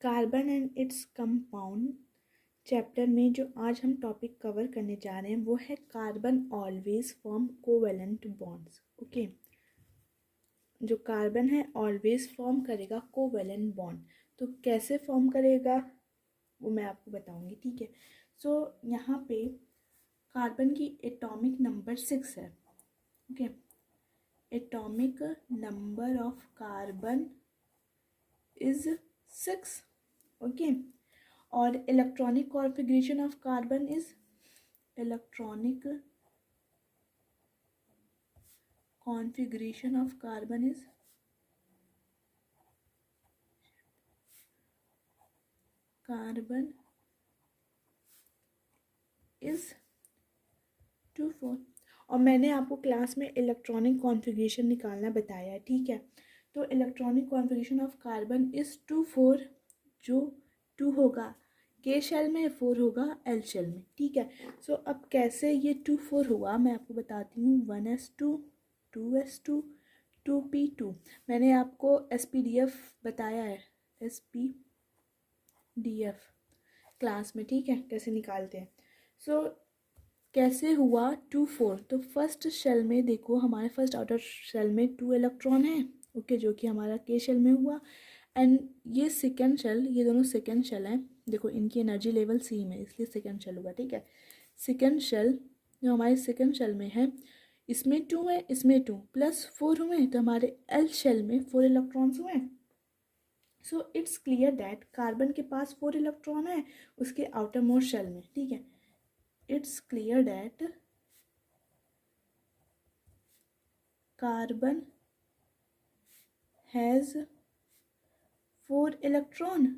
Carbon and its compound chapter में जो आज हम टॉपिक कवर करने जा रहे हैं वो है carbon always form covalent bonds. Okay, जो कार्बन है ऑलवेज फॉर्म करेगा कोवेलेंट बॉन्ड। तो कैसे फॉर्म करेगा वो मैं आपको बताऊंगी, ठीक है। सो यहाँ पे कार्बन की एटॉमिक नंबर 6 है। Okay, atomic number of carbon is 6। Okay, और electronic configuration of carbon is electronic configuration of carbon is carbon is 2,4। और मैंने आपको क्लास में इलेक्ट्रॉनिक कॉन्फ़िगरेशन निकालना बताया है, ठीक है। तो electronic configuration of carbon is 2,4, जो 2 होगा के शेल में, 4 होगा एल शेल में, ठीक है। सो अब कैसे ये 2,4 हुआ मैं आपको बताती हूँ। 1s2 2s2 2p2। मैंने आपको SPDF बताया है, SPDF क्लास में, ठीक है, कैसे निकालते हैं। सो कैसे हुआ 2,4। तो फर्स्ट शेल में देखो, हमारे फर्स्ट आउटर शेल में 2 इलेक्ट्रॉन है, ओके, जो कि हमारा के शेल में हुआ। एंड ये सेकेंड शेल, ये दोनों सेकेंड शेल हैं, देखो इनकी एनर्जी लेवल सेम है इसलिए सेकेंड शेल हुआ, ठीक है। सेकेंड शेल जो हमारे सेकेंड शेल में है, इसमें 2 है, इसमें 2 प्लस 4 हुए, तो हमारे एल शेल में 4 इलेक्ट्रॉन्स हुए। So it's clear that carbon के पास 4 इलेक्ट्रॉन है उसके आउटर मोस्ट शेल में, ठीक है। It's clear that carbon has 4 electron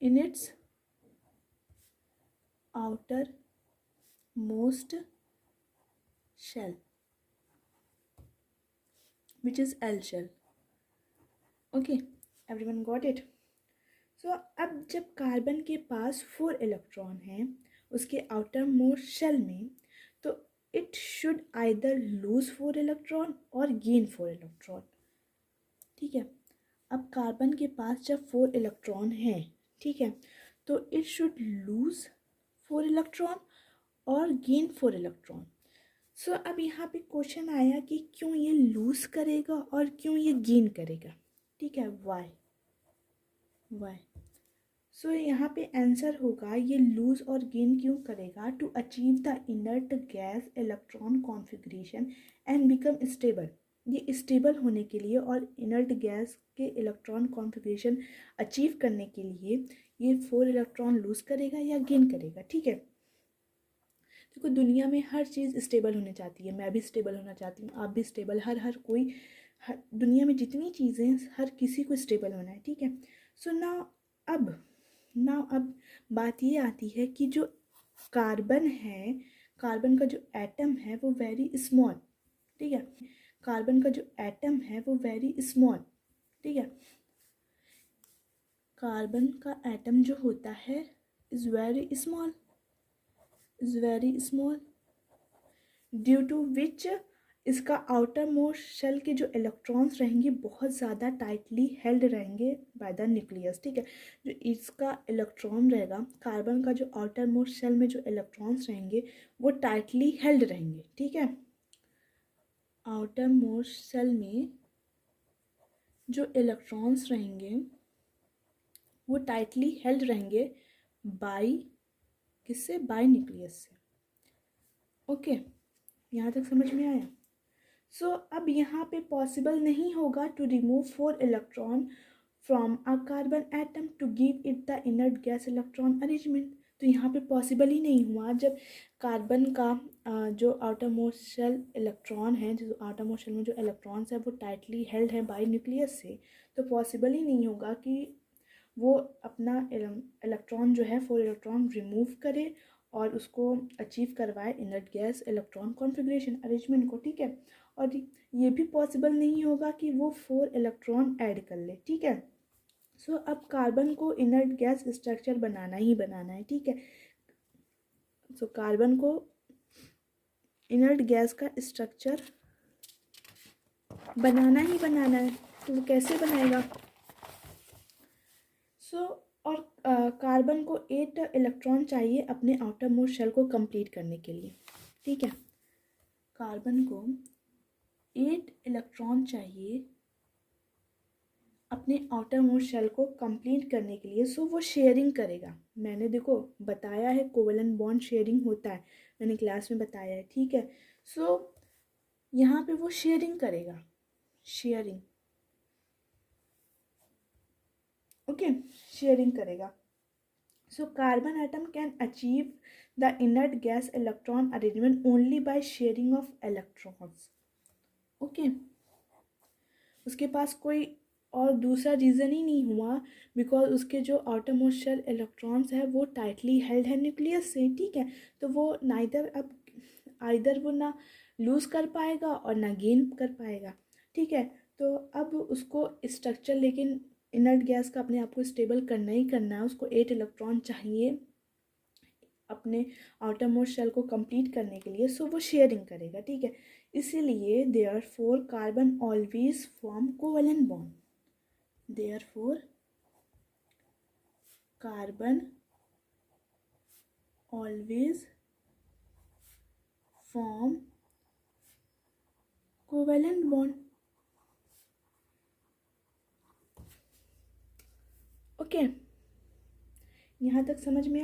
in its outer most shell which is L shell. Okay, everyone got it? So अब जब कार्बन के पास 4 इलेक्ट्रॉन हैं उसके आउटर मोस्ट शेल में, तो it should either lose 4 electron और गेन 4 इलेक्ट्रॉन, ठीक है। अब कार्बन के पास जब 4 इलेक्ट्रॉन हैं, ठीक है, तो इट शुड लूज 4 इलेक्ट्रॉन और गेन 4 इलेक्ट्रॉन। सो अब यहाँ पे क्वेश्चन आया कि क्यों ये लूज करेगा और क्यों ये गेन करेगा, ठीक है, वाई। सो यहाँ पे आंसर होगा ये लूज और गेन क्यों करेगा, to achieve the inert gas electron configuration and become stable. ये स्टेबल होने के लिए और इनर्ट गैस के इलेक्ट्रॉन कॉन्फ़िगरेशन अचीव करने के लिए ये 4 इलेक्ट्रॉन लूज करेगा या गेन करेगा, ठीक है। देखो दुनिया में हर चीज़ स्टेबल होनी चाहती है, मैं भी स्टेबल होना चाहती हूँ, आप भी स्टेबल, हर कोई, हर दुनिया में जितनी चीज़ें हैं हर किसी को स्टेबल होना है, ठीक है। सो नाउ अब बात ये आती है कि जो कार्बन है, कार्बन का जो एटम है वो वेरी स्मॉल, ठीक है। कार्बन का जो एटम है वो वेरी स्मॉल, ठीक है। कार्बन का एटम जो होता है is very small, due to which इसका आउटर मोस्ट शेल के जो इलेक्ट्रॉन्स रहेंगे बहुत ज़्यादा टाइटली हेल्ड रहेंगे बाय द न्यूक्लियस, ठीक है। जो इसका इलेक्ट्रॉन रहेगा, कार्बन का जो आउटर मोस्ट शेल में जो इलेक्ट्रॉन्स रहेंगे वो टाइटली हेल्ड रहेंगे, ठीक है। आउटर मोस्ट शेल में जो इलेक्ट्रॉन्स रहेंगे वो टाइटली हेल्ड रहेंगे बाय किससे, बाय न्यूक्लियस से। ओके, यहाँ तक समझ में आया। सो अब यहाँ पे पॉसिबल नहीं होगा to remove 4 electron from a carbon atom to give it the inert gas electron arrangement. तो यहाँ पे पॉसिबल ही नहीं हुआ, जब कार्बन का जो आउटर मोस्ट शेल इलेक्ट्रॉन है, जो आउटर मोस्ट शेल में जो इलेक्ट्रॉन्स है वो टाइटली हेल्ड है बाय न्यूक्लियस से, तो पॉसिबल ही नहीं होगा कि वो अपना इलेक्ट्रॉन जो है 4 इलेक्ट्रॉन रिमूव करे और उसको अचीव करवाए inert gas electron configuration arrangement को, ठीक है। और ये भी पॉसिबल नहीं होगा कि वो 4 इलेक्ट्रॉन ऐड कर ले, ठीक है। सो अब कार्बन को इनर्ट गैस स्ट्रक्चर बनाना ही बनाना है, ठीक है। सो कार्बन को इनर्ट गैस का स्ट्रक्चर बनाना ही बनाना है, तो वो कैसे बनाएगा, सो और कार्बन को 8 इलेक्ट्रॉन चाहिए अपने आउटर मोस्ट शेल को कंप्लीट करने के लिए, ठीक है। कार्बन को 8 इलेक्ट्रॉन चाहिए अपने आउटर मोस्ट शेल को कंप्लीट करने के लिए। सो वो शेयरिंग करेगा। मैंने देखो बताया है कोवेलेंट बॉन्ड शेयरिंग होता है, मैंने क्लास में बताया है, ठीक है। सो यहाँ पे वो शेयरिंग करेगा, शेयरिंग, ओके, शेयरिंग करेगा। So carbon atom can achieve the inert gas electron arrangement only by sharing of electrons, okay. उसके पास कोई और दूसरा रीज़न ही नहीं हुआ, बिकॉज उसके जो आउटर मोस्ट शेल इलेक्ट्रॉन्स है वो टाइटली हेल्ड है न्यूक्लियस से, ठीक है। तो वो नाइदर अब आइदर वो ना लूज़ कर पाएगा और ना गेन कर पाएगा, ठीक है। तो अब उसको स्ट्रक्चर लेकिन इनर्ट गैस का अपने आप को स्टेबल करना ही करना है। उसको 8 इलेक्ट्रॉन चाहिए अपने आउटर मोस्ट शेल को कंप्लीट करने के लिए। सो वो शेयरिंग करेगा, ठीक है। इसीलिए therefore carbon always form covalent bond, therefore carbon always form covalent bond, okay. यहाँ तक समझ में